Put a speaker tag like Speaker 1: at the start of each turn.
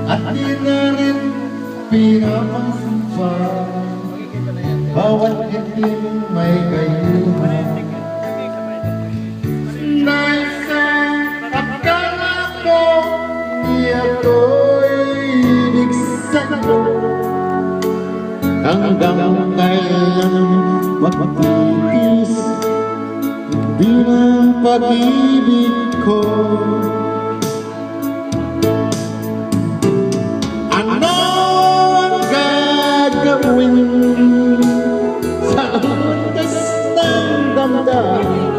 Speaker 1: At di na rin pinapansin bawat itim may kayuhan na isang akala ko niya ko'y ibig sa'yo hanggang kailan magtitiis hindi ng pag-ibig ko. Ano ang gagawin sa utas ng damdamin